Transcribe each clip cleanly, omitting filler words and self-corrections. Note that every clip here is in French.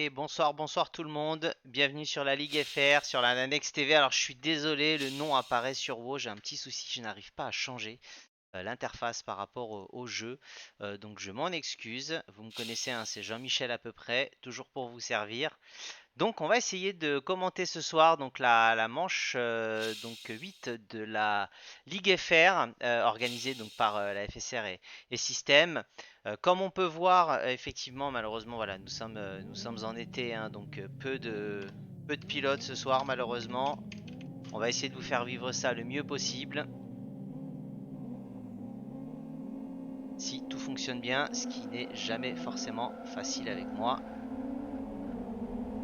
Bonsoir, bonsoir tout le monde. Bienvenue sur la Ligue FR, sur la Nanex TV. Alors je suis désolé, le nom apparaît sur WoW, j'ai un petit souci, je n'arrive pas à changer l'interface par rapport au jeu. Donc je m'en excuse. Vous me connaissez, hein, c'est Jean-Michel à peu près, toujours pour vous servir. Donc on va essayer de commenter ce soir donc la manche donc 8 de la Ligue FR organisée donc par la FSR et Système. Comme on peut voir effectivement malheureusement voilà nous sommes en été hein, donc peu de pilotes ce soir malheureusement. On va essayer de vous faire vivre ça le mieux possible. Si tout fonctionne bien, ce qui n'est jamais forcément facile avec moi.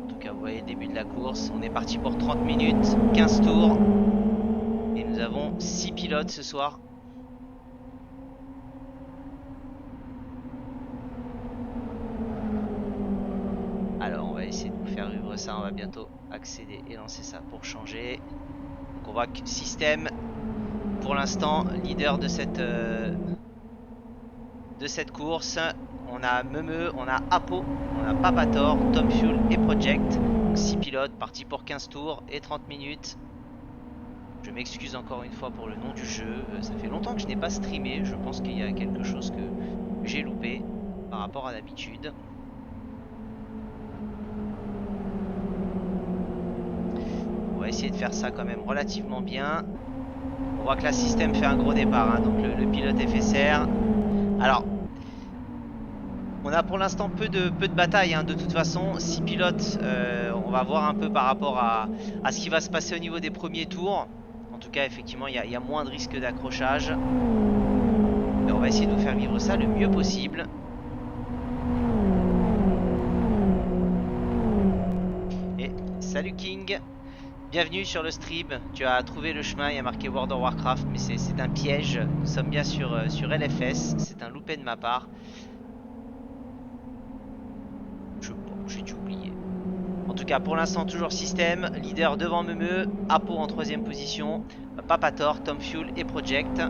En tout cas, vous voyez le début de la course. On est parti pour 30 minutes, 15 tours. Et nous avons 6 pilotes ce soir. Alors, on va essayer de vous faire vivre ça. On va bientôt accéder et lancer ça pour changer. Donc, on voit que Système, pour l'instant, leader de cette course. On a Memeux, on a Apo, on a Papator, Tom Fuel et Project. Donc 6 pilotes partis pour 15 tours et 30 minutes. Je m'excuse encore une fois pour le nom du jeu. Ça fait longtemps que je n'ai pas streamé. Je pense qu'il y a quelque chose que j'ai loupé par rapport à d'habitude. On va essayer de faire ça quand même relativement bien. On voit que la système fait un gros départ, hein, donc le pilote FSR. Alors, on a pour l'instant peu de batailles, hein, de toute façon. 6 pilotes, on va voir un peu par rapport à ce qui va se passer au niveau des premiers tours. En tout cas, effectivement, il y a moins de risques d'accrochage. Mais on va essayer de vous faire vivre ça le mieux possible. Et salut King, bienvenue sur le stream. Tu as trouvé le chemin, il y a marqué World of Warcraft, mais c'est un piège. Nous sommes bien sur LFS, c'est un loupé de ma part. J'ai dû oublier. En tout cas, pour l'instant, toujours Système. Leader devant Memeux. Apo en 3ème position. Papator, Tom Fuel et Project.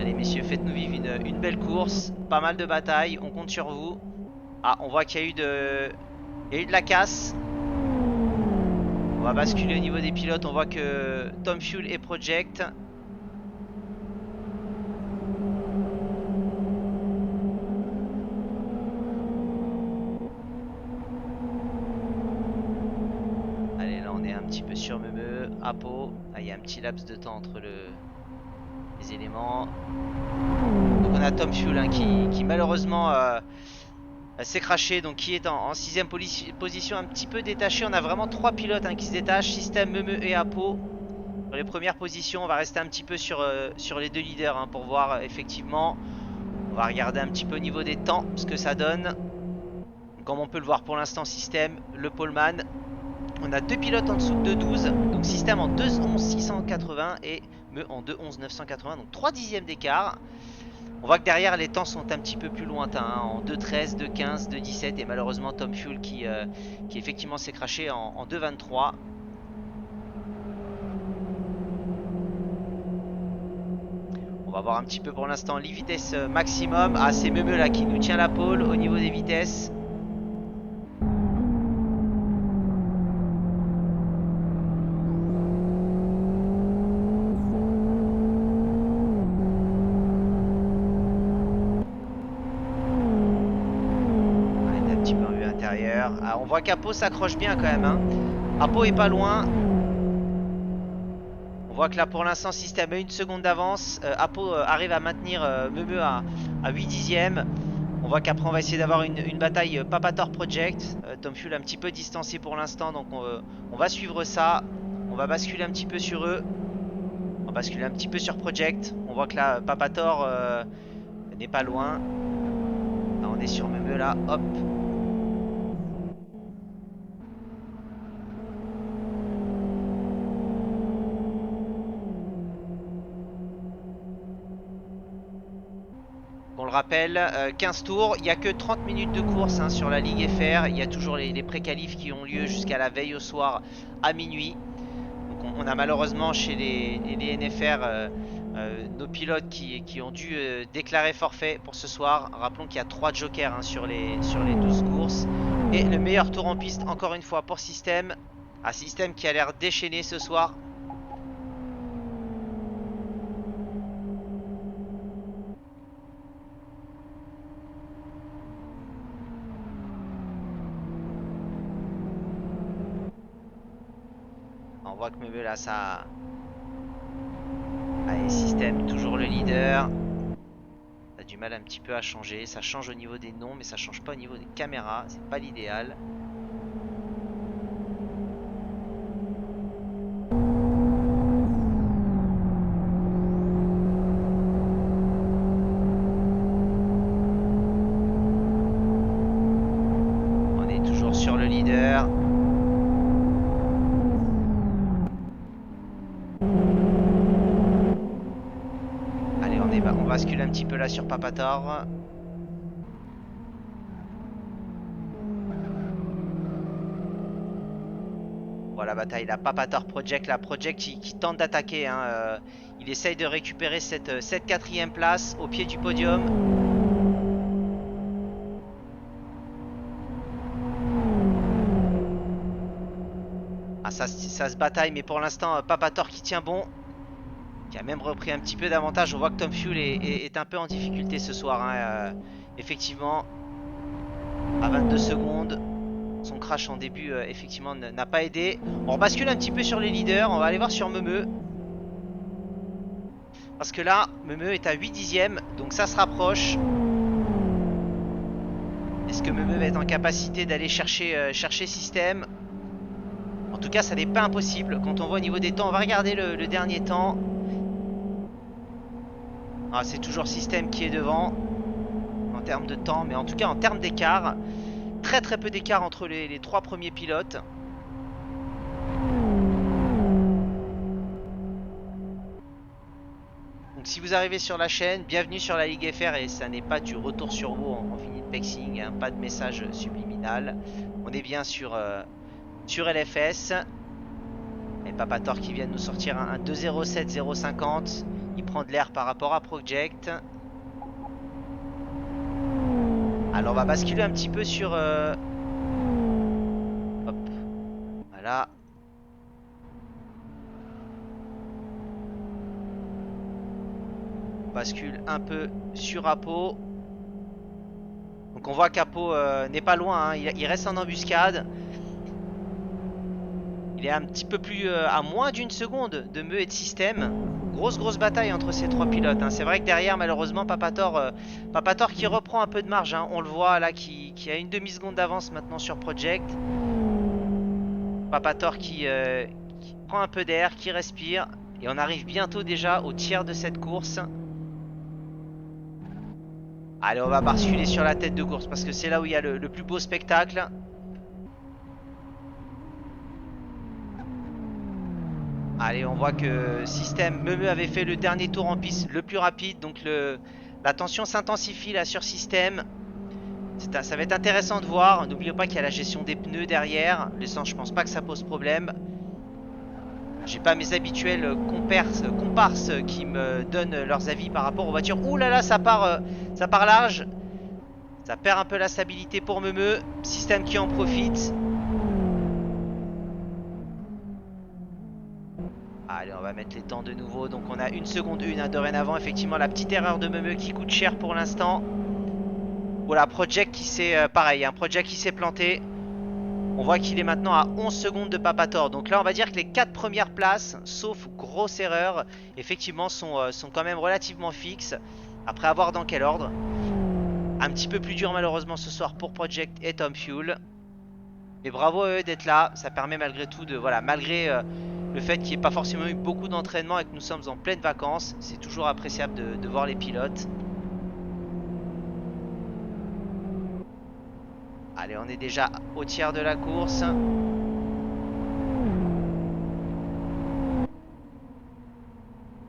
Allez, messieurs, faites-nous vivre une belle course. Pas mal de batailles. On compte sur vous. Ah, on voit qu'il y a eu de la casse. On va basculer au niveau des pilotes. On voit que Tom Fuel et Project. Allez, là, on est un petit peu sur Memeux. Apo. Ah, il y a un petit laps de temps entre les éléments. Donc on a Tom Fuel hein, qui malheureusement s'est craché, donc qui est en 6ème position, un petit peu détaché. On a vraiment 3 pilotes hein, qui se détachent, Système, Memeux et Apo. Dans les premières positions, on va rester un petit peu sur les deux leaders hein, pour voir effectivement. On va regarder un petit peu au niveau des temps ce que ça donne. Comme on peut le voir pour l'instant, Système, le poleman. On a 2 pilotes en dessous de 2.12, donc Système en 2.11 680 et Meu en 2.11 980, donc 3 dixièmes d'écart. On voit que derrière les temps sont un petit peu plus lointains, hein, en 2.13, 2.15, 2.17 et malheureusement Tom Fuel qui effectivement s'est craché en 2.23. On va voir un petit peu pour l'instant les vitesses maximum. Ah, c'est Memeux là qui nous tient la pole au niveau des vitesses. Ah, on voit qu'Apo s'accroche bien quand même hein. Apo est pas loin. On voit que là pour l'instant Système a une seconde d'avance. Apo arrive à maintenir Memeux à 8 dixièmes. On voit qu'après on va essayer d'avoir une bataille Papator Project. Tom Fuel un petit peu distancé pour l'instant, donc on va suivre ça. On va basculer un petit peu sur eux. On va basculer un petit peu sur Project. On voit que là Papator n'est pas loin. Là, on est sur Memeux là, hop. On le rappelle, 15 tours, il n'y a que 30 minutes de course hein, sur la Ligue FR. Il y a toujours les pré-qualifs qui ont lieu jusqu'à la veille au soir à minuit. Donc on a malheureusement chez les NFR nos pilotes qui ont dû déclarer forfait pour ce soir. Rappelons qu'il y a 3 jokers hein, sur les 12 courses. Et le meilleur tour en piste encore une fois pour Système. Un Système qui a l'air déchaîné ce soir. On voit que Meme là ça... Allez, Système toujours le leader. Ça a du mal un petit peu à changer. Ça change au niveau des noms mais ça change pas au niveau des caméras. C'est pas l'idéal. On est toujours sur le leader. Allez, on bascule un petit peu là sur Papator. Voilà la bataille, la Papator Project, la Project qui tente d'attaquer. Hein, il essaye de récupérer cette quatrième place au pied du podium. Ah, ça se bataille, mais pour l'instant, Papator qui tient bon. Qui a même repris un petit peu d'avantage. On voit que Tom Fuel est un peu en difficulté ce soir. Hein, effectivement, à 22 secondes. Son crash en début, effectivement, n'a pas aidé. On bascule un petit peu sur les leaders. On va aller voir sur Meme. Parce que là, Meme est à 8 dixièmes. Donc ça se rapproche. Est-ce que Meme va être en capacité d'aller chercher Système? En tout cas, ça n'est pas impossible. Quand on voit au niveau des temps, on va regarder le dernier temps. Ah, c'est toujours Système qui est devant. En termes de temps. Mais en tout cas, en termes d'écart. Très très peu d'écart entre les trois premiers pilotes. Donc si vous arrivez sur la chaîne, bienvenue sur la Ligue FR et ça n'est pas du retour sur vous en fini de pexing, hein, pas de message subliminal. On est bien sur LFS. Et Papator qui vient de nous sortir un 2.07.050. Il prend de l'air par rapport à Project. Alors on va basculer un petit peu sur... Hop. Voilà. On bascule un peu sur Apo. Donc on voit qu'Apo n'est pas loin. Hein. Il reste en embuscade. Il est un petit peu plus... à moins d'une seconde de Meme et de Système. Grosse bataille entre ces trois pilotes. Hein. C'est vrai que derrière, malheureusement, Papator qui reprend un peu de marge. Hein. On le voit là, qui a une demi-seconde d'avance maintenant sur Project. Papator qui prend un peu d'air, qui respire. Et on arrive bientôt déjà au tiers de cette course. Allez, on va basculer sur la tête de course parce que c'est là où il y a le plus beau spectacle. Allez, on voit que Système, Meme avait fait le dernier tour en piste le plus rapide. Donc la tension s'intensifie là sur Système. Ça va être intéressant de voir. N'oublions pas qu'il y a la gestion des pneus derrière. L'essence, je pense pas que ça pose problème. J'ai pas mes habituels comparses qui me donnent leurs avis par rapport aux voitures. Ouh là là, ça part large. Ça perd un peu la stabilité pour Meme. Système qui en profite. Allez, on va mettre les temps de nouveau. Donc on a 1 seconde 1 hein, dorénavant. Effectivement, la petite erreur de Meme qui coûte cher pour l'instant. Voilà, Project qui s'est... pareil, un Project qui s'est planté. On voit qu'il est maintenant à 11 secondes de Papator. Donc là, on va dire que les 4 premières places, sauf grosse erreur, effectivement, sont quand même relativement fixes. Après, à voir dans quel ordre. Un petit peu plus dur, malheureusement, ce soir pour Project et Tom Fuel. Mais bravo à eux d'être là. Ça permet malgré tout de... Voilà, malgré le fait qu'il n'y ait pas forcément eu beaucoup d'entraînement et que nous sommes en pleine vacances, c'est toujours appréciable de voir les pilotes. Allez, on est déjà au tiers de la course.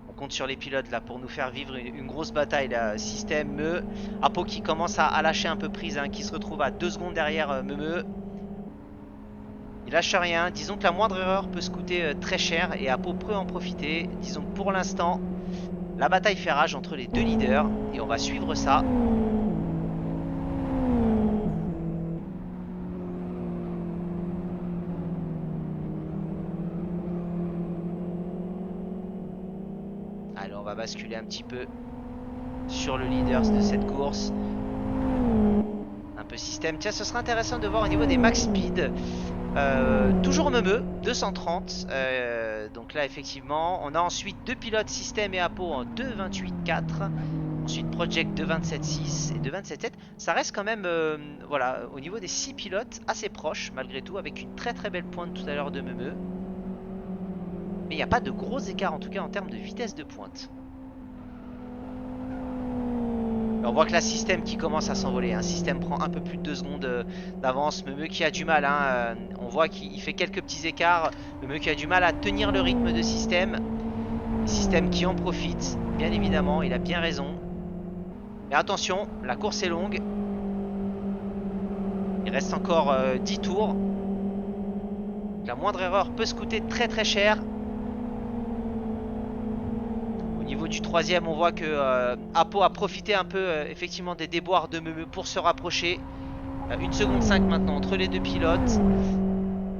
On compte sur les pilotes là pour nous faire vivre une grosse bataille là. Système, Meme. Apo qui commence à lâcher un peu prise, hein, qui se retrouve à 2 secondes derrière Meme. Il lâche rien. Disons que la moindre erreur peut se coûter très cher et Apo peut en profiter. Disons que pour l'instant, la bataille fait rage entre les deux leaders et on va suivre ça. va basculer un petit peu sur le leader de cette course. Un peu système. Tiens, ce sera intéressant de voir au niveau des max speed. Toujours Memeux, 230. Donc là, effectivement, on a ensuite deux pilotes système et Apo en 2.28.4. Ensuite, Project 2.27.6 et 2.27.7. Ça reste quand même, voilà, au niveau des 6 pilotes, assez proche, malgré tout, avec une très très belle pointe tout à l'heure de Memeux. Mais il n'y a pas de gros écarts, en tout cas, en termes de vitesse de pointe. On voit que la système qui commence à s'envoler. Un système prend un peu plus de 2 secondes d'avance. Memeux qui a du mal. On voit qu'il fait quelques petits écarts. Memeux qui a du mal à tenir le rythme de système. Système qui en profite. Bien évidemment, il a bien raison. Mais attention, la course est longue. Il reste encore 10 tours. La moindre erreur peut se coûter très très cher. Au niveau du troisième, on voit que Apo a profité un peu effectivement des déboires de Memeux pour se rapprocher. 1 seconde 5 maintenant entre les deux pilotes.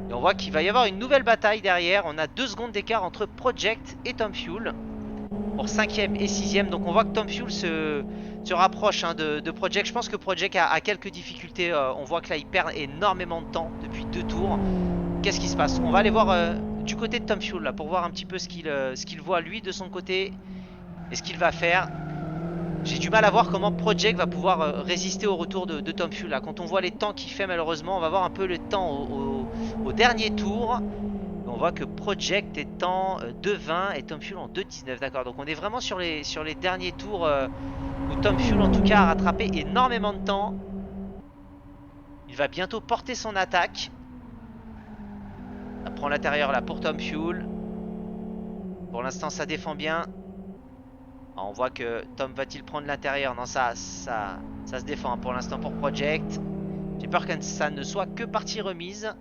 Et on voit qu'il va y avoir une nouvelle bataille derrière. On a 2 secondes d'écart entre Project et Tom Fuel pour 5ème et 6ème. Donc on voit que Tom Fuel se rapproche de Project. Je pense que Project a quelques difficultés. On voit que là il perd énormément de temps depuis 2 tours. Qu'est-ce qui se passe? On va aller voir du côté de Tom Fuel là, pour voir un petit peu ce qu'il voit lui de son côté et ce qu'il va faire. J'ai du mal à voir comment Project va pouvoir résister au retour de Tom Fuel là. Quand on voit les temps qu'il fait, malheureusement, on va voir un peu le temps au dernier tour. On voit que Project est en 2.20 et Tom Fuel en 2.19. D'accord, donc on est vraiment sur les derniers tours où Tom Fuel en tout cas a rattrapé énormément de temps. Il va bientôt porter son attaque. Ça prend l'intérieur là pour Tom Fuel. Pour l'instant ça défend bien. On voit que Tom va-t-il prendre l'intérieur? Non, ça se défend pour l'instant pour Project. J'ai peur que ça ne soit que partie remise.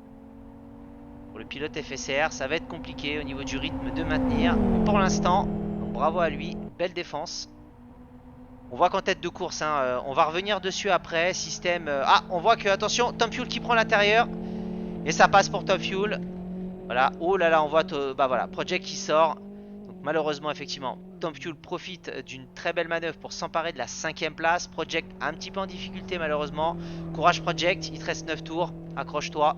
Pour le pilote FSR, ça va être compliqué au niveau du rythme de maintenir. Mais pour l'instant, bravo à lui, belle défense. On voit qu'en tête de course, on va revenir dessus après. Système. On voit que, attention, Tom Fuel qui prend l'intérieur. Et ça passe pour Tom Fuel. Voilà, oh là là, on voit voilà, Project qui sort. Donc malheureusement, effectivement, Tom Fuel profite d'une très belle manœuvre pour s'emparer de la 5ème place. Project un petit peu en difficulté malheureusement. Courage Project, il te reste 9 tours, accroche-toi.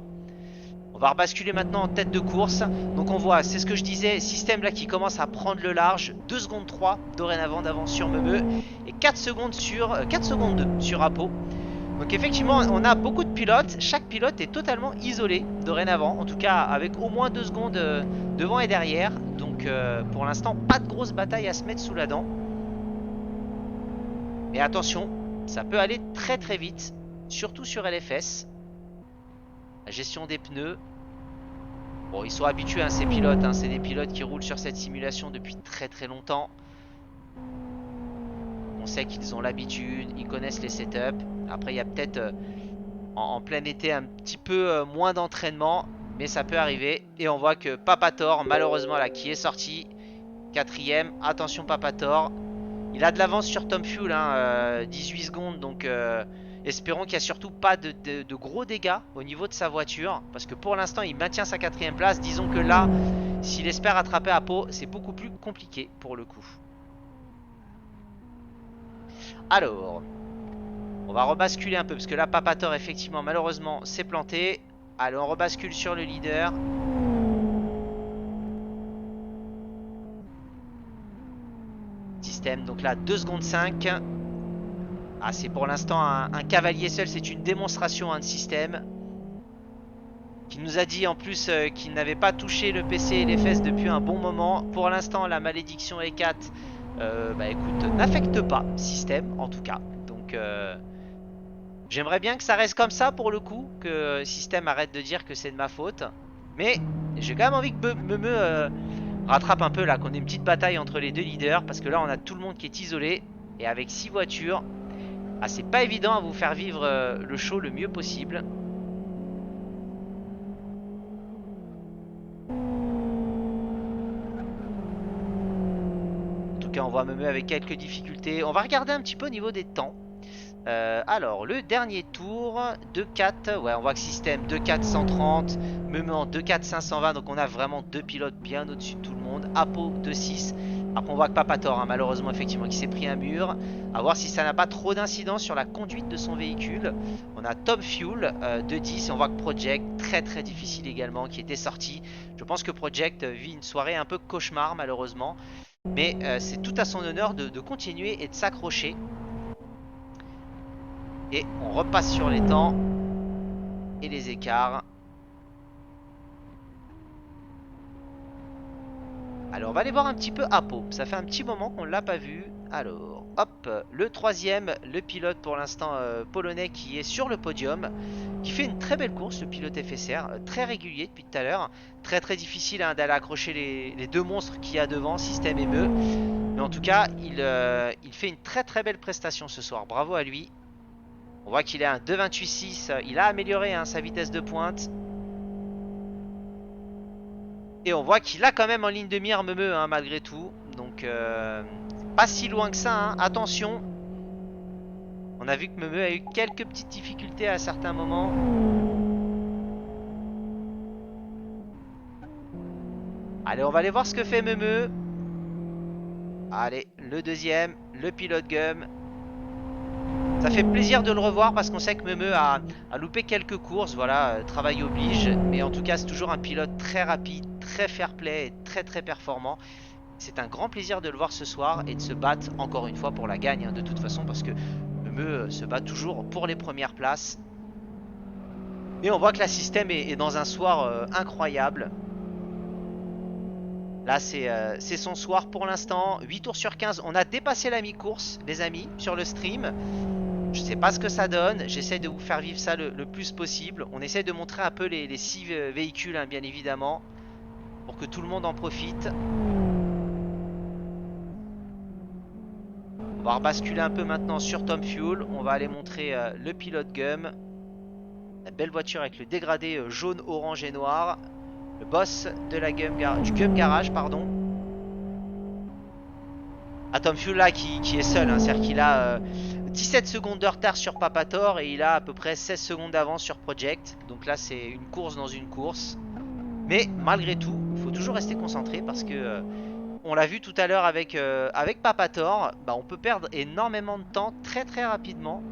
On va rebasculer maintenant en tête de course. Donc on voit, c'est ce que je disais, système là qui commence à prendre le large. 2 secondes 3 dorénavant d'avance sur Memeux. Et 4 secondes 2 sur Apo. Donc effectivement, on a beaucoup de pilotes. Chaque pilote est totalement isolé dorénavant. En tout cas, avec au moins 2 secondes devant et derrière. Donc pour l'instant, pas de grosse bataille à se mettre sous la dent. Mais attention, ça peut aller très très vite. Surtout sur LFS. La gestion des pneus. Bon, ils sont habitués à ces pilotes. C'est des pilotes qui roulent sur cette simulation depuis très très longtemps. On sait qu'ils ont l'habitude, ils connaissent les setups. Après, il y a peut-être en plein été un petit peu moins d'entraînement, mais ça peut arriver. Et on voit que Papator, malheureusement là, qui est sorti 4ème. Attention Papator, il a de l'avance sur Tom Fuel, 18 secondes. Donc espérons qu'il n'y a surtout pas de gros dégâts au niveau de sa voiture, parce que pour l'instant il maintient sa 4ème place. Disons que là, s'il espère attraper Apo, c'est beaucoup plus compliqué pour le coup. Alors, on va rebasculer un peu parce que là Papator effectivement malheureusement s'est planté. Allez, on rebascule sur le leader. Système, donc là 2 secondes 5. C'est pour l'instant un cavalier seul, c'est une démonstration de système. Qui nous a dit en plus qu'il n'avait pas touché le PC et les fesses depuis un bon moment. Pour l'instant la malédiction E4 écoute, n'affecte pas système en tout cas. Donc j'aimerais bien que ça reste comme ça pour le coup, que système arrête de dire que c'est de ma faute. Mais j'ai quand même envie que Memeux rattrape un peu là, qu'on ait une petite bataille entre les deux leaders. Parce que là on a tout le monde qui est isolé. Et avec 6 voitures, c'est pas évident à vous faire vivre le show le mieux possible. En tout cas on voit Memeux avec quelques difficultés. On va regarder un petit peu au niveau des temps. Alors le dernier tour 2.4, ouais, on voit que système 2.4 130, Memeux en 2.4 520. Donc on a vraiment deux pilotes bien au-dessus de tout le monde. Apo 2.6, Après on voit que Papator, hein, malheureusement effectivement, qui s'est pris un mur. À voir si ça n'a pas trop d'incidence sur la conduite de son véhicule. On a Tom Fuel de 10 et on voit que Project, très très difficile également, qui était sorti. Je pense que Project vit une soirée un peu cauchemar malheureusement. Mais c'est tout à son honneur de continuer et de s'accrocher. Et on repasse sur les temps et les écarts. Alors on va aller voir un petit peu Apo. Ça fait un petit moment qu'on ne l'a pas vu. Alors hop, le troisième, le pilote pour l'instant polonais qui est sur le podium. Qui fait une très belle course, le pilote FSR. Très régulier depuis tout à l'heure. Très très difficile hein, d'aller accrocher les deux monstres qu'il y a devant, Système et Meu. Mais en tout cas, il fait une très très belle prestation ce soir. Bravo à lui. On voit qu'il est un 2,28,6. Il a amélioré hein, sa vitesse de pointe. Et on voit qu'il a quand même en ligne de mire Memeux hein, malgré tout. Donc pas si loin que ça. Hein. Attention. On a vu que Memeux a eu quelques petites difficultés à certains moments. Allez, on va aller voir ce que fait Memeux. Allez, le deuxième, le pilote Gum. Ça fait plaisir de le revoir parce qu'on sait que Memeux a loupé quelques courses. Voilà, travail oblige. Mais en tout cas, c'est toujours un pilote très rapide, très fair-play et très très performant. C'est un grand plaisir de le voir ce soir et de se battre encore une fois pour la gagne hein, de toute façon parce que Memeux se bat toujours pour les premières places. Mais on voit que la système est dans un soir incroyable. Là c'est son soir pour l'instant. 8 tours sur 15. On a dépassé la mi-course les amis sur le stream. Je sais pas ce que ça donne. J'essaie de vous faire vivre ça le plus possible. On essaie de montrer un peu les 6 véhicules hein, bien évidemment. Pour que tout le monde en profite. On va rebasculer un peu maintenant sur Tom Fuel. On va aller montrer le pilote Gum. La belle voiture avec le dégradé jaune, orange et noir. Le boss de la du Gum Garage, pardon. Ah, Tom Fuel là qui est seul. Hein, c'est-à-dire qu'il a 17 secondes de retard sur Papator et il a à peu près 16 secondes d'avance sur Project. Donc là c'est une course dans une course. Mais malgré tout, il faut toujours rester concentré parce que... on l'a vu tout à l'heure avec Papator, bah on peut perdre énormément de temps très très rapidement.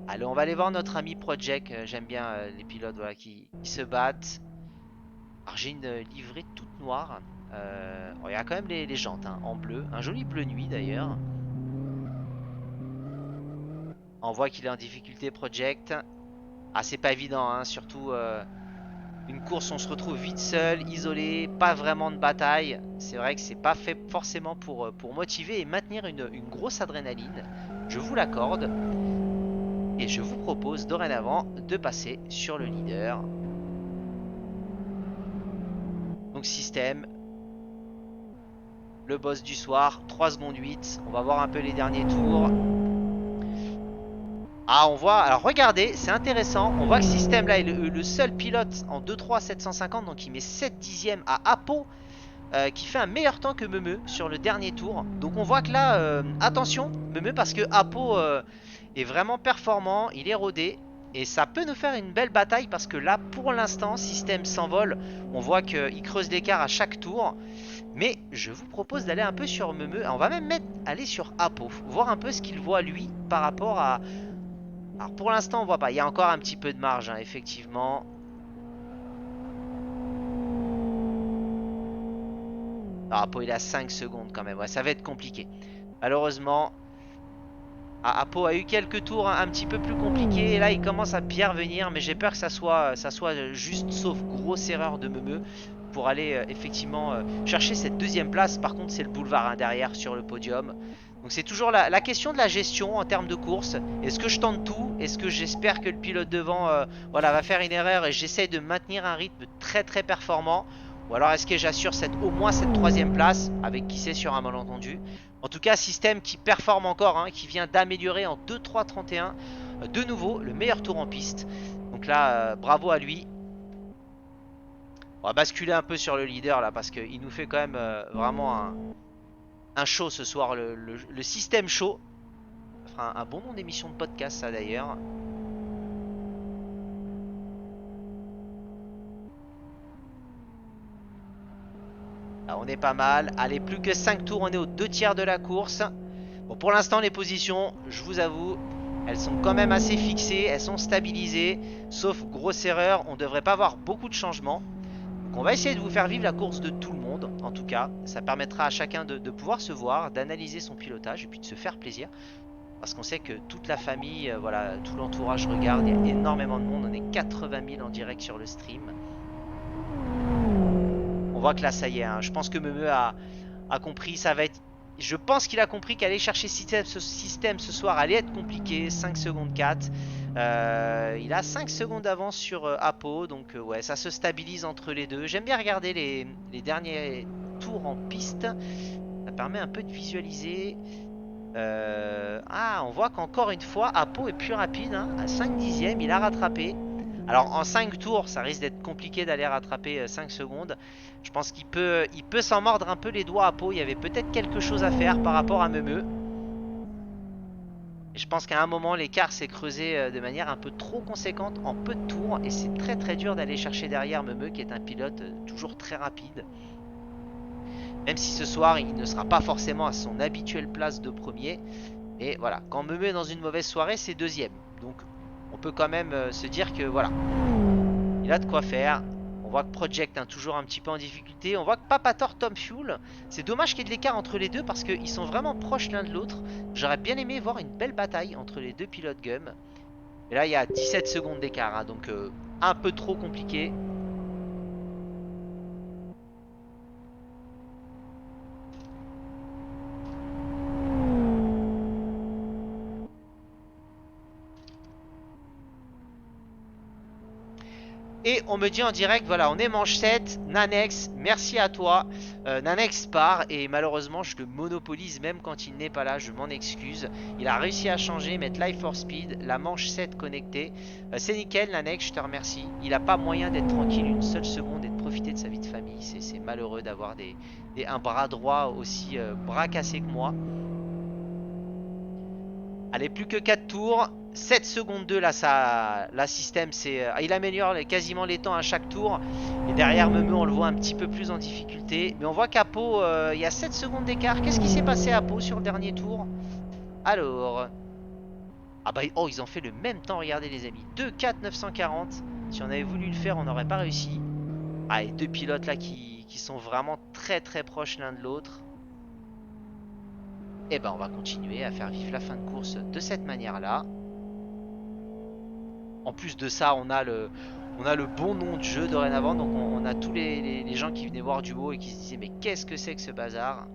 Allez, on va aller voir notre ami Project. J'aime bien les pilotes voilà, qui se battent. Alors j'ai une livrée toute noire. Bon, il y a quand même les jantes hein, en bleu. Un joli bleu nuit d'ailleurs. On voit qu'il est en difficulté Project. Ah c'est pas évident, hein, surtout une course on se retrouve vite seul, isolé, pas vraiment de bataille. C'est vrai que c'est pas fait forcément pour motiver et maintenir une grosse adrénaline. Je vous l'accorde. Et je vous propose dorénavant de passer sur le leader. Donc système. Le boss du soir, 3 secondes 8. On va voir un peu les derniers tours. Ah on voit, alors regardez, c'est intéressant. On voit que système là est le seul pilote en 2-3 750. Donc il met 7 dixièmes à Apo. Qui fait un meilleur temps que Memeux sur le dernier tour. Donc on voit que là, attention Memeux parce que Apo est vraiment performant, il est rodé. Et ça peut nous faire une belle bataille parce que là pour l'instant système s'envole. On voit qu'il creuse l'écart à chaque tour. Mais je vous propose d'aller un peu sur Memeux. On va même aller sur Apo. Voir un peu ce qu'il voit lui par rapport à... Alors pour l'instant on voit pas. Il y a encore un petit peu de marge hein, effectivement. Alors Apo il a 5 secondes quand même. Ouais, ça va être compliqué. Malheureusement... Ah, Apo a eu quelques tours un petit peu plus compliqués. Et là, il commence à bien revenir. Mais j'ai peur que ça soit juste, sauf grosse erreur de Memeux, pour aller effectivement chercher cette deuxième place. Par contre, c'est le boulevard hein, derrière sur le podium. Donc c'est toujours la question de la gestion en termes de course. Est-ce que je tente tout? Est-ce que j'espère que le pilote devant voilà, va faire une erreur et j'essaye de maintenir un rythme très très performant? Ou alors est-ce que j'assure au moins cette troisième place avec qui c'est sur un malentendu? En tout cas, système qui performe encore, hein, qui vient d'améliorer en 2-3-31. De nouveau, le meilleur tour en piste. Donc là, bravo à lui. On va basculer un peu sur le leader là parce qu'il nous fait quand même vraiment un show ce soir. Le système show. Ça fera un bon nom d'émission de podcast ça d'ailleurs. On est pas mal. Allez, plus que 5 tours, on est aux 2 tiers de la course. Bon, pour l'instant, les positions, je vous avoue, elles sont quand même assez fixées, elles sont stabilisées. Sauf grosse erreur, on ne devrait pas avoir beaucoup de changements. Donc on va essayer de vous faire vivre la course de tout le monde, en tout cas. Ça permettra à chacun de pouvoir se voir, d'analyser son pilotage et puis de se faire plaisir. Parce qu'on sait que toute la famille, voilà, tout l'entourage regarde, il y a énormément de monde. On est 80 000 en direct sur le stream. On voit que là, ça y est, hein, je pense que Meme a compris, ça va être... Je pense qu'il a compris qu'aller chercher ce système ce soir allait être compliqué. 5 secondes 4. Il a 5 secondes d'avance sur Apo. Donc ouais, ça se stabilise entre les deux. J'aime bien regarder les derniers tours en piste. Ça permet un peu de visualiser. Ah, on voit qu'encore une fois, Apo est plus rapide. Hein, à 5 dixièmes, il a rattrapé. Alors en 5 tours, ça risque d'être compliqué d'aller rattraper 5 secondes. Je pense qu'il peut s'en mordre un peu les doigts à Pau. Il y avait peut-être quelque chose à faire par rapport à Memeux. Et je pense qu'à un moment, l'écart s'est creusé de manière un peu trop conséquente en peu de tours. Et c'est très très dur d'aller chercher derrière Memeux, qui est un pilote toujours très rapide. Même si ce soir, il ne sera pas forcément à son habituelle place de premier. Et voilà, quand Memeux est dans une mauvaise soirée, c'est deuxième. Donc on peut quand même se dire que voilà, il a de quoi faire. On voit que Project est toujours un petit peu en difficulté. On voit que Papator, Tom Fuel, c'est dommage qu'il y ait de l'écart entre les deux parce qu'ils sont vraiment proches l'un de l'autre. J'aurais bien aimé voir une belle bataille entre les deux pilotes Gum. Et là, il y a 17 secondes d'écart, hein, donc un peu trop compliqué. Et on me dit en direct, voilà, on est manche 7, Nanex, merci à toi. Nanex part et malheureusement je le monopolise même quand il n'est pas là, je m'en excuse. Il a réussi à changer, mettre Life for Speed, la manche 7 connectée. C'est nickel Nanex, je te remercie. Il n'a pas moyen d'être tranquille une seule seconde et de profiter de sa vie de famille. C'est malheureux d'avoir un bras droit aussi bras cassé que moi. Allez, plus que 4 tours. 7 secondes 2 là, la système, il améliore quasiment les temps à chaque tour. Et derrière Memeux, on le voit un petit peu plus en difficulté. Mais on voit qu'à Pau, il y a 7 secondes d'écart. Qu'est-ce qui s'est passé à Pau sur le dernier tour? Alors... Ah bah, oh, ils ont fait le même temps, regardez les amis. 2-4, 940. Si on avait voulu le faire, on n'aurait pas réussi. Ah, et deux pilotes là qui sont vraiment très très proches l'un de l'autre. Et ben on va continuer à faire vivre la fin de course de cette manière-là. En plus de ça, on a le bon nom de jeu dorénavant. Donc on a tous les gens qui venaient voir du haut et qui se disaient mais qu'est-ce que c'est que ce bazar?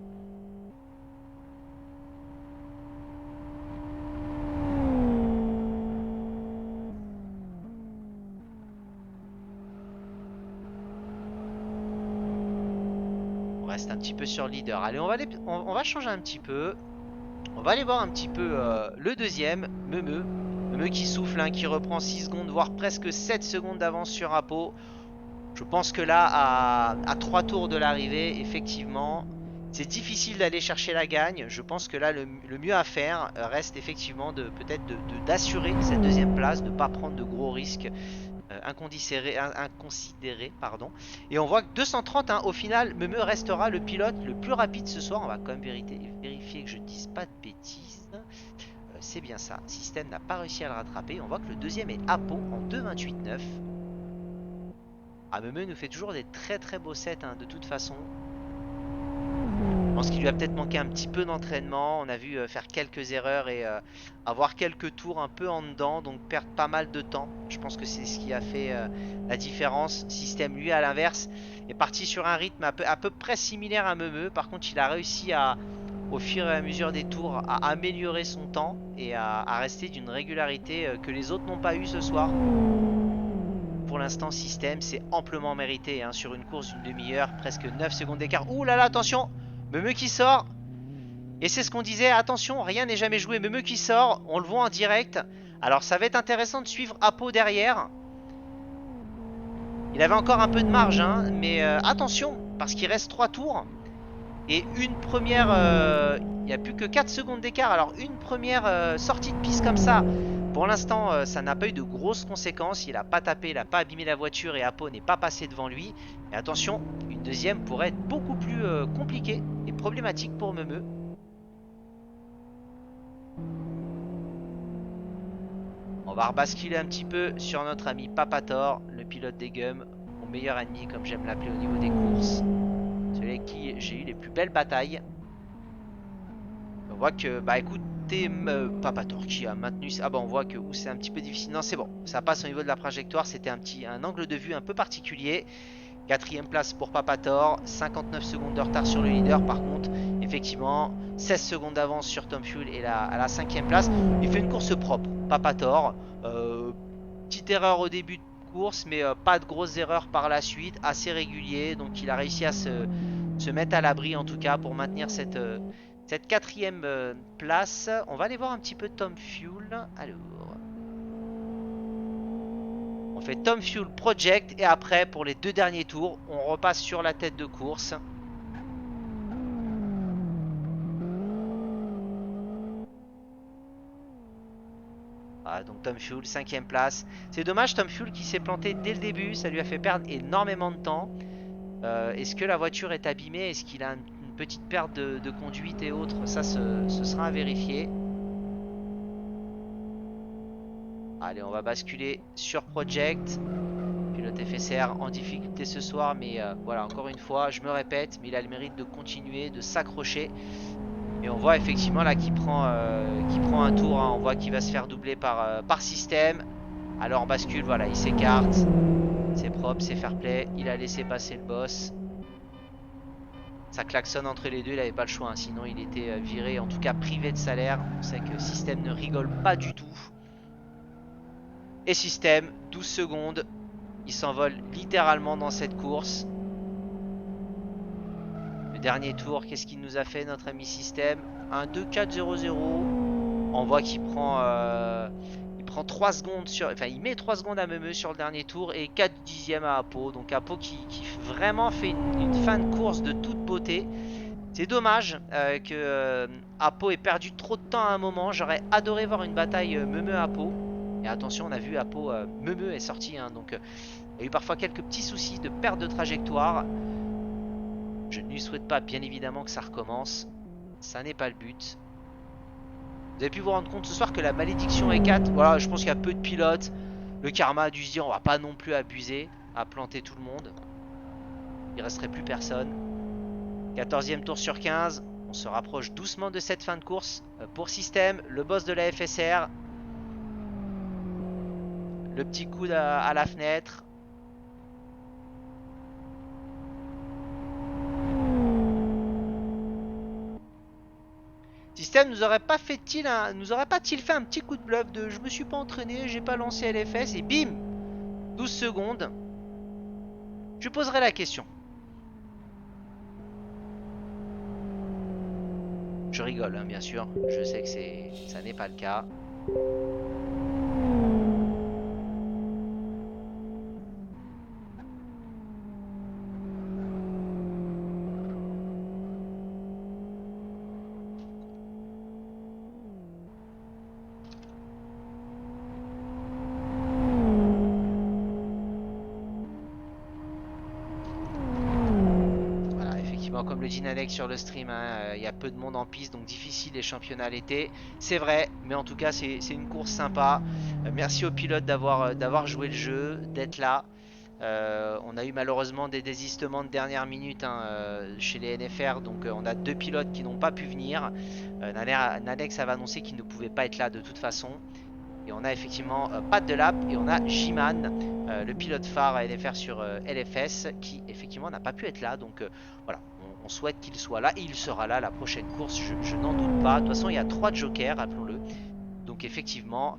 On reste un petit peu sur le leader. Allez, on va changer un petit peu. On va aller voir un petit peu le deuxième, Memeux. Memeux qui souffle, hein, qui reprend 6 secondes, voire presque 7 secondes d'avance sur Apo. Je pense que là, à 3 tours de l'arrivée, effectivement, c'est difficile d'aller chercher la gagne. Je pense que là, le mieux à faire reste effectivement peut-être d'assurer cette deuxième place, de ne pas prendre de gros risques inconsidérés. Pardon. Et on voit que 230, hein, au final, Memeux restera le pilote le plus rapide ce soir. On va quand même vérifier que je ne dise pas de bêtises. C'est bien ça. Système n'a pas réussi à le rattraper. On voit que le deuxième est Apo en 2,28,9. Ah, Memeux nous fait toujours des très très beaux sets, hein, de toute façon. Je pense qu'il lui a peut-être manqué un petit peu d'entraînement. On a vu faire quelques erreurs et avoir quelques tours un peu en dedans. Donc perdre pas mal de temps. Je pense que c'est ce qui a fait la différence. Système, lui, à l'inverse, est parti sur un rythme à peu près similaire à Memeux. Par contre, il a réussi au fur et à mesure des tours, à améliorer son temps et à rester d'une régularité que les autres n'ont pas eu ce soir. Pour l'instant, Système, c'est amplement mérité, hein, sur une course d'une demi-heure, presque 9 secondes d'écart. Ouh là là, attention, Memeux qui sort. Et c'est ce qu'on disait, attention, rien n'est jamais joué. Memeux qui sort, on le voit en direct. Alors ça va être intéressant de suivre Apo derrière. Il avait encore un peu de marge, hein, mais attention, parce qu'il reste 3 tours. Et une première... il n'y a plus que 4 secondes d'écart. Alors une première sortie de piste comme ça, Pour l'instant, ça n'a pas eu de grosses conséquences. Il n'a pas tapé, il n'a pas abîmé la voiture et Apo n'est pas passé devant lui. Mais attention, une deuxième pourrait être beaucoup plus compliquée et problématique pour Memeux. On va rebasculer un petit peu sur notre ami Papator, le pilote des Gums, mon meilleur ennemi comme j'aime l'appeler au niveau des courses. Celui avec qui j'ai eu les plus belles batailles. On voit que, bah écoutez, Papator qui a maintenu... Ah bah on voit que c'est un petit peu difficile. Non c'est bon, ça passe au niveau de la trajectoire, c'était un angle de vue un peu particulier. Quatrième place pour Papator, 59 secondes de retard sur le leader. Par contre, effectivement, 16 secondes d'avance sur Tom Fuel et à la cinquième place. Il fait une course propre, Papator. Petite erreur au début de course, mais pas de grosses erreurs par la suite, assez régulier. Donc il a réussi à se mettre à l'abri en tout cas pour maintenir cette quatrième place. On va aller voir un petit peu Tom Fuel. Alors... On fait Tom Fuel Project et après pour les deux derniers tours on repasse sur la tête de course. Voilà, donc Tom Fuel 5ème place. C'est dommage Tom Fuel qui s'est planté dès le début, ça lui a fait perdre énormément de temps. Est-ce que la voiture est abîmée? Est-ce qu'il a une petite perte de conduite et autres? Ça ce sera à vérifier. Allez, on va basculer sur Project. Pilote FSR en difficulté ce soir, mais voilà, encore une fois, je me répète, mais il a le mérite de continuer, de s'accrocher. Et on voit effectivement là qu'il prend un tour, hein. On voit qu'il va se faire doubler par système. Alors on bascule, voilà, il s'écarte. C'est propre, c'est fair play. Il a laissé passer le boss. Ça klaxonne entre les deux, il n'avait pas le choix, hein. Sinon il était viré, en tout cas privé de salaire. On sait que système ne rigole pas du tout. Et système, 12 secondes. Il s'envole littéralement dans cette course. Le dernier tour, qu'est-ce qu'il nous a fait notre ami système? Un 2-4-0-0. On voit qu'il prend, il prend 3 secondes sur... Enfin, il met 3 secondes à Memeux sur le dernier tour et 4 dixièmes à Apo. Donc Apo qui vraiment fait une fin de course de toute beauté. C'est dommage que Apo ait perdu trop de temps à un moment. J'aurais adoré voir une bataille Memeux-Apo. Et attention, on a vu Apo, Memeux est sorti, hein, donc il y a eu parfois quelques petits soucis de perte de trajectoire. Je ne lui souhaite pas, bien évidemment, que ça recommence. Ça n'est pas le but. Vous avez pu vous rendre compte ce soir que la malédiction E4, voilà, je pense qu'il y a peu de pilotes. Le karma a dû se dire, on va pas non plus abuser, à planter tout le monde. Il resterait plus personne. 14e tour sur 15. On se rapproche doucement de cette fin de course. Pour système, le boss de la FSR. Le petit coude à la fenêtre. Système nous aurait pas fait-il fait un petit coup de bluff de je me suis pas entraîné, j'ai pas lancé LFS et bim 12 secondes. Je poserai la question. Je rigole, hein, bien sûr. Je sais que ça n'est pas le cas. Comme le dit Nadek sur le stream, hein, y a peu de monde en piste, donc difficile les championnats l'été. C'est vrai, mais en tout cas c'est une course sympa. Merci aux pilotes d'avoir joué le jeu, d'être là. On a eu malheureusement des désistements de dernière minute, hein, chez les NFR, donc on a 2 pilotes qui n'ont pas pu venir. Nadek avait annoncé qu'il ne pouvait pas être là de toute façon. Et on a effectivement Pat Delap et on a J-Man, le pilote phare à NFR sur LFS, qui effectivement n'a pas pu être là. Donc voilà, on souhaite qu'il soit là et il sera là la prochaine course, je n'en doute pas. De toute façon, il y a 3 jokers, rappelons-le. Donc effectivement,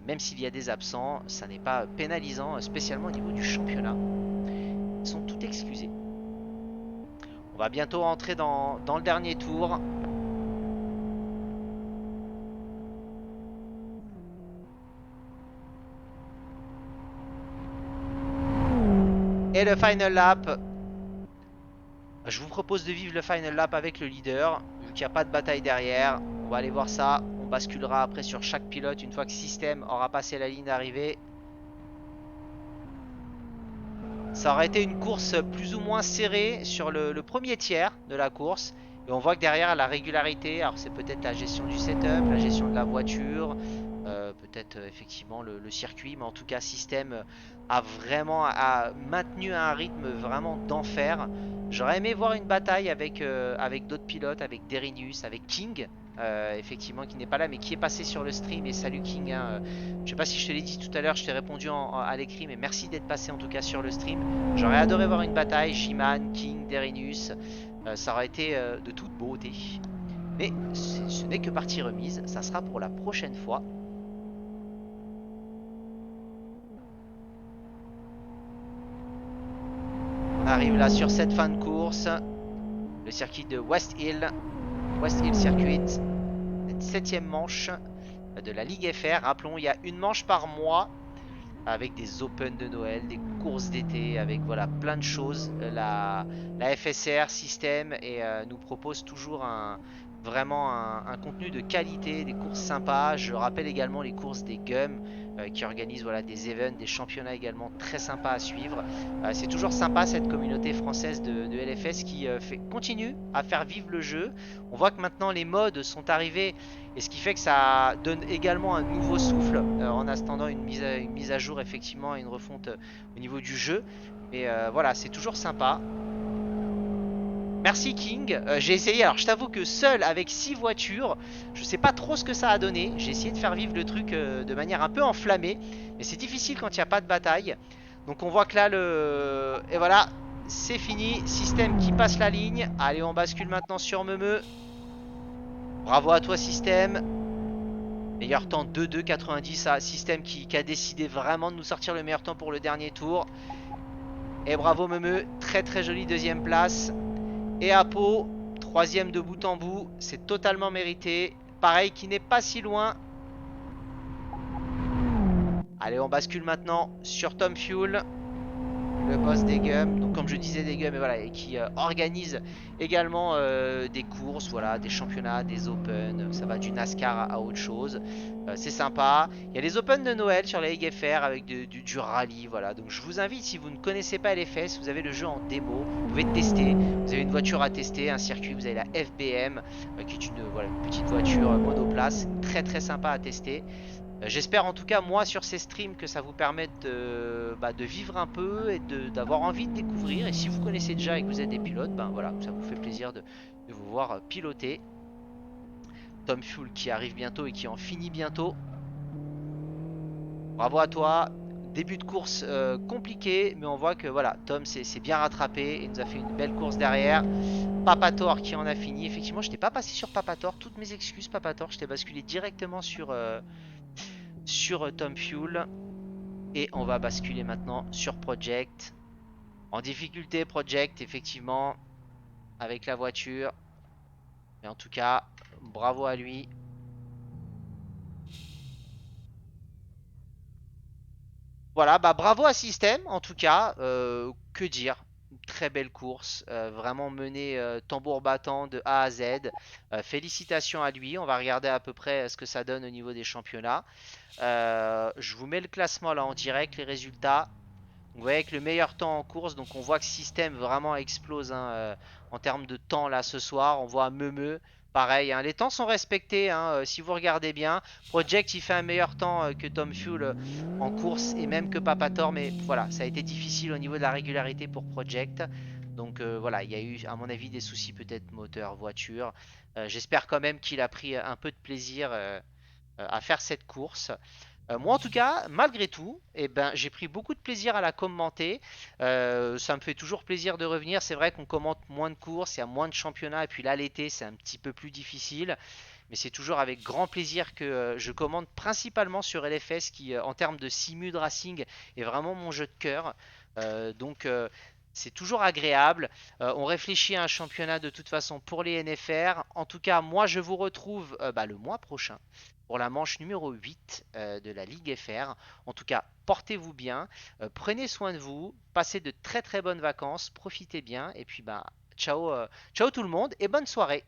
même s'il y a des absents, ça n'est pas pénalisant, spécialement au niveau du championnat. Ils sont tous excusés. On va bientôt entrer dans le dernier tour. Et le final lap. Je vous propose de vivre le final lap avec le leader. Vu qu'il n'y a pas de bataille derrière, on va aller voir ça. On basculera après sur chaque pilote une fois que System aura passé la ligne d'arrivée. Ça aurait été une course plus ou moins serrée sur le premier tiers de la course. Et on voit que derrière la régularité, alors c'est peut-être la gestion du setup, la gestion de la voiture, peut-être effectivement le circuit, mais en tout cas System a vraiment maintenu un rythme vraiment d'enfer. J'aurais aimé voir une bataille avec d'autres pilotes, avec Derinius, avec King, effectivement qui n'est pas là mais qui est passé sur le stream. Et salut King, hein, je sais pas si je te l'ai dit tout à l'heure, je t'ai répondu à l'écrit, mais merci d'être passé en tout cas sur le stream. J'aurais adoré voir une bataille, Jiman, King, Derinius, ça aurait été de toute beauté. Mais ce n'est que partie remise, ça sera pour la prochaine fois. On arrive là sur cette fin de course, le circuit de West Hill Circuit, cette 7ème manche de la Ligue FR. Rappelons, il y a une manche par mois avec des Open de Noël, des courses d'été, avec voilà plein de choses. La FSR System nous propose toujours vraiment un contenu de qualité, des courses sympas. Je rappelle également les courses des GUM qui organisent voilà, des events, des championnats également très sympas à suivre. C'est toujours sympa cette communauté française de LFS qui continue à faire vivre le jeu. On voit que maintenant les modes sont arrivés et ce qui fait que ça donne également un nouveau souffle en attendant une mise à jour effectivement et une refonte au niveau du jeu. Mais voilà, c'est toujours sympa. Merci King. J'ai essayé, alors je t'avoue que seul avec 6 voitures, je sais pas trop ce que ça a donné. J'ai essayé de faire vivre le truc de manière un peu enflammée, mais c'est difficile quand il n'y a pas de bataille. Donc on voit que là, et voilà, c'est fini. Système qui passe la ligne. Allez, on bascule maintenant sur Memeux. Bravo à toi Système. Meilleur temps 2,2,90 à Système qui a décidé vraiment de nous sortir le meilleur temps pour le dernier tour. Et bravo Memeux, très très jolie deuxième place. Et Apo, troisième de bout en bout, c'est totalement mérité. Pareil qui n'est pas si loin. Allez, on bascule maintenant sur Tom Fuel, le boss des GUM. Donc comme je disais des GUM, et voilà, et qui organise également des courses, voilà, des championnats, des Open. Ça va du NASCAR à autre chose. C'est sympa. Il y a les Open de Noël sur la Ligue FR avec du rallye, voilà. Donc je vous invite, si vous ne connaissez pas LFS, vous avez le jeu en démo, vous pouvez tester. Vous avez une voiture à tester, un circuit, vous avez la FBM, qui est voilà, une petite voiture monoplace, très très sympa à tester. J'espère en tout cas moi sur ces streams que ça vous permette de vivre un peu et d'avoir envie de découvrir. Et si vous connaissez déjà et que vous êtes des pilotes, ben voilà, ça vous fait plaisir de vous voir piloter. Tom Fuel qui arrive bientôt et qui en finit bientôt. Bravo à toi. Début de course compliqué, mais on voit que voilà, Tom s'est bien rattrapé et nous a fait une belle course derrière. Papator qui en a fini. Effectivement, je n'étais pas passé sur Papator. Toutes mes excuses, Papator. Je t'ai basculé directement sur Tom Fuel. Et on va basculer maintenant sur Project. En difficulté, Project, effectivement, avec la voiture. Mais en tout cas, bravo à lui. Voilà, bah bravo à System, en tout cas. Que dire? Très belle course, vraiment menée tambour battant de A à Z. Félicitations à lui. On va regarder à peu près ce que ça donne au niveau des championnats. Je vous mets le classement là en direct, les résultats. Vous voyez avec le meilleur temps en course, donc on voit que System vraiment explose hein, en termes de temps là ce soir. On voit Memeux, pareil, hein. Les temps sont respectés hein, si vous regardez bien. Project il fait un meilleur temps que Tom Fuel en course et même que Papator, mais voilà, ça a été difficile au niveau de la régularité pour Project. Donc voilà, il y a eu à mon avis des soucis peut-être moteur, voiture. J'espère quand même qu'il a pris un peu de plaisir à faire cette course. Moi en tout cas, malgré tout, eh ben, j'ai pris beaucoup de plaisir à la commenter. Ça me fait toujours plaisir de revenir. C'est vrai qu'on commente moins de courses, il y a moins de championnats. Et puis là l'été c'est un petit peu plus difficile. Mais c'est toujours avec grand plaisir que je commente principalement sur LFS qui en termes de simu de racing est vraiment mon jeu de cœur. Donc c'est toujours agréable. On réfléchit à un championnat de toute façon pour les NFR. En tout cas, moi je vous retrouve le mois prochain pour la manche numéro 8 de la Ligue FR. En tout cas, portez-vous bien, prenez soin de vous, passez de très très bonnes vacances, profitez bien et puis ciao, ciao tout le monde et bonne soirée.